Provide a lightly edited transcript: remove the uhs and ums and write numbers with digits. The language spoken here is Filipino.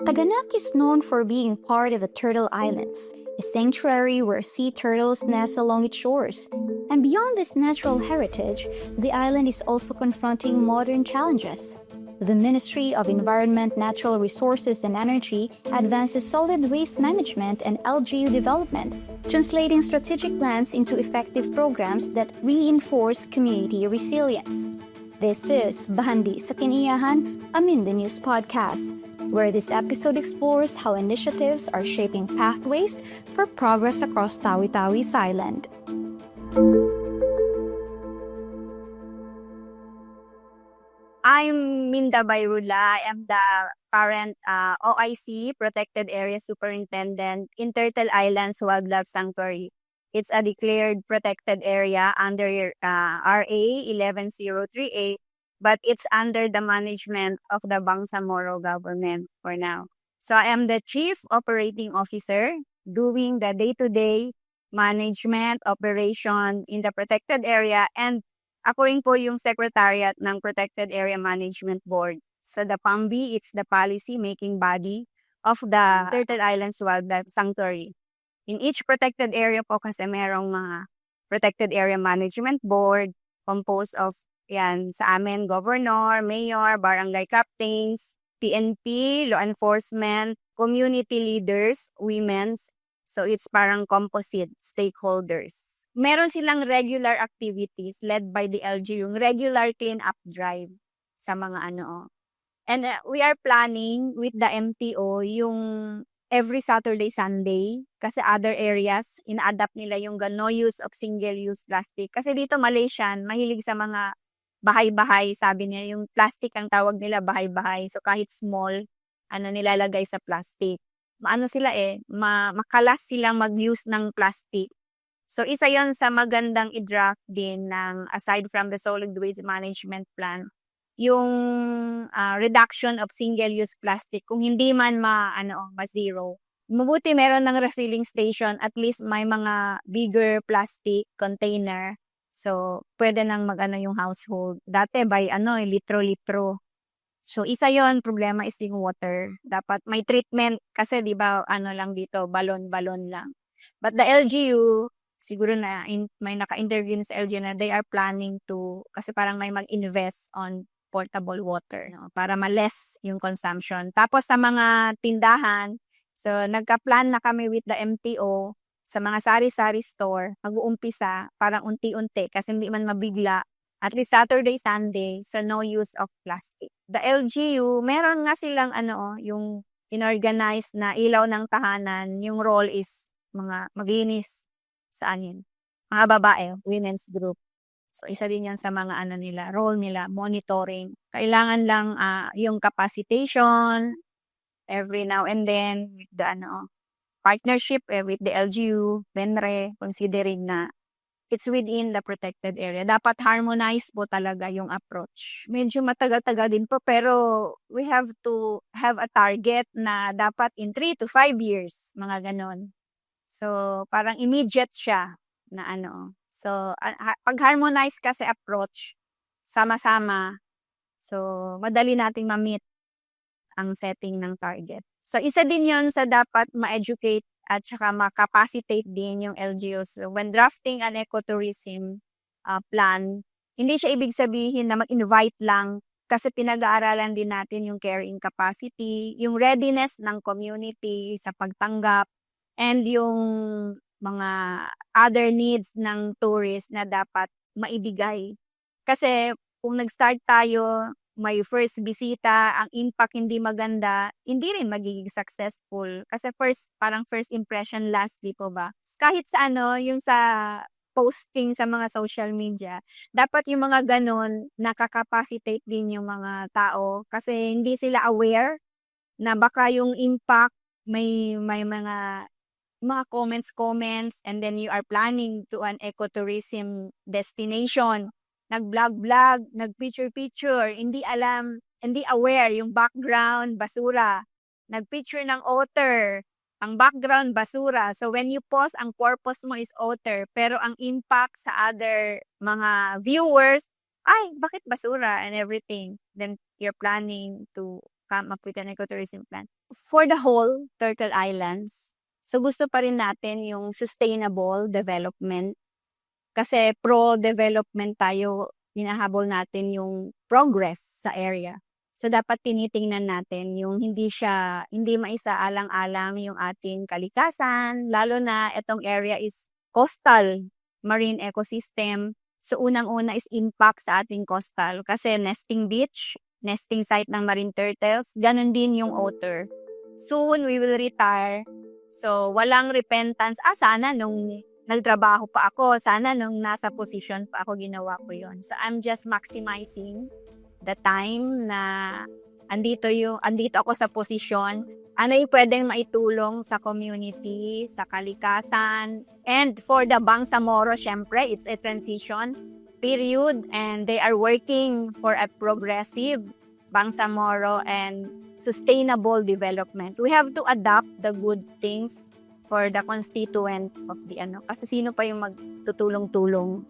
Taganak is known for being part of the Turtle Islands, a sanctuary where sea turtles nest along its shores. And beyond this natural heritage, the island is also confronting modern challenges. The Ministry of Environment, Natural Resources and Energy advances solid waste management and LGU development, translating strategic plans into effective programs that reinforce community resilience. This is Bahandi sa Kiniyahan, a Minda News podcast, where this episode explores how initiatives are shaping pathways for progress across Tawi-Tawi's island. I'm Minda Bayrula. I am the current OIC, Protected Area Superintendent in Turtle Islands Wildlife Sanctuary. It's a declared protected area under RA 11038, but it's under the management of the Bangsamoro government for now. So I am the Chief Operating Officer doing the day-to-day management operation in the protected area, and ako rin po yung secretariat ng Protected Area Management Board. So the PAMBI, it's the policy-making body of the Turtle Islands Wildlife Sanctuary. In each protected area po kasi merong mga Protected Area Management Board composed of yan sa amin, governor, mayor, barangay captains, PNP, law enforcement, community leaders, women's. So it's parang composite stakeholders. Meron silang regular activities led by the LG, yung regular clean-up drive sa mga ano. And we are planning with the MTO yung every Saturday, Sunday, kasi other areas, ina-adapt nila yung no use of single-use plastic. Kasi dito Malaysian, mahilig sa mga bahay-bahay, sabi niya, yung plastic ang tawag nila bahay-bahay. So kahit small, nilalagay sa plastic. Maano sila makalas silang mag-use ng plastic. So isa yon sa magandang i-draft din ng aside from the solid waste management plan, yung reduction of single-use plastic kung hindi man ma-zero. Mabuti meron ng refilling station, at least may mga bigger plastic container. So pwede nang yung household. Dati by litro-litro. So isa yon, problema is yung water. Dapat may treatment kasi 'di ba lang dito, balon-balon lang. But the LGU siguro na may naka-interview sa LGU na they are planning to, kasi parang may mag-invest on portable water, no, para ma-less yung consumption. Tapos sa mga tindahan, so nagka-plan na kami with the MTO sa mga sari-sari store, mag-uumpisa parang unti-unti kasi hindi man mabigla. At least Saturday, Sunday, so no use of plastic. The LGU, meron nga silang yung inorganize na ilaw ng tahanan, yung role is mga maglinis. Saan yun? Mga babae, women's group. So, isa din yan sa mga nila, role nila, monitoring. Kailangan lang yung capacitation every now and then with the partnership with the LGU, BENRE, considering na it's within the protected area. Dapat harmonize po talaga yung approach. Medyo matagal-tagal din po, pero we have to have a target na dapat in 3 to 5 years, mga ganon. So, parang immediate siya na So, pag-harmonize kasi approach, sama-sama. So, madali nating ma-meet ang setting ng target. So, isa din yon sa dapat ma-educate at saka ma-capacitate din yung LGUs. So, when drafting an ecotourism plan, hindi siya ibig sabihin na mag-invite lang, kasi pinag-aaralan din natin yung carrying capacity, yung readiness ng community sa pagtanggap, and yung mga other needs ng tourist na dapat maibigay. Kasi kung nag-start tayo, may first bisita, ang impact hindi maganda, hindi rin magiging successful. Kasi parang first impression last, di po ba? Kahit sa yung sa posting sa mga social media, dapat yung mga ganun, nakakapacitate din yung mga tao. Kasi hindi sila aware na baka yung impact, may mga comments, and then you are planning to an ecotourism destination. Nag-vlog, nag-picture, hindi aware yung background, basura. Nag-picture ng otter, ang background, basura. So when you post, ang purpose mo is otter, pero ang impact sa other mga viewers, ay, bakit basura and everything? Then you're planning to come up with an ecotourism plan for the whole Turtle Islands. So gusto pa rin natin yung sustainable development kasi pro-development tayo, hinahabol natin yung progress sa area. So dapat tinitingnan natin yung hindi maisaalang-alang yung ating kalikasan, lalo na itong area is coastal marine ecosystem. So unang-una is impact sa ating coastal kasi nesting beach, nesting site ng marine turtles, ganun din yung otter. Soon we will retire. So walang repentance. Sana nung nagtrabaho pa ako, sana nung nasa position pa ako ginawa ko yon. So I'm just maximizing the time na andito ako sa posisyon. Ano yung pwedeng maitulong sa community, sa kalikasan, and for the Bangsamoro, syempre, it's a transition period and they are working for a progressive Bangsamoro and sustainable development. We have to adapt the good things for the constituent of the kasi sino pa yung magtutulong-tulong.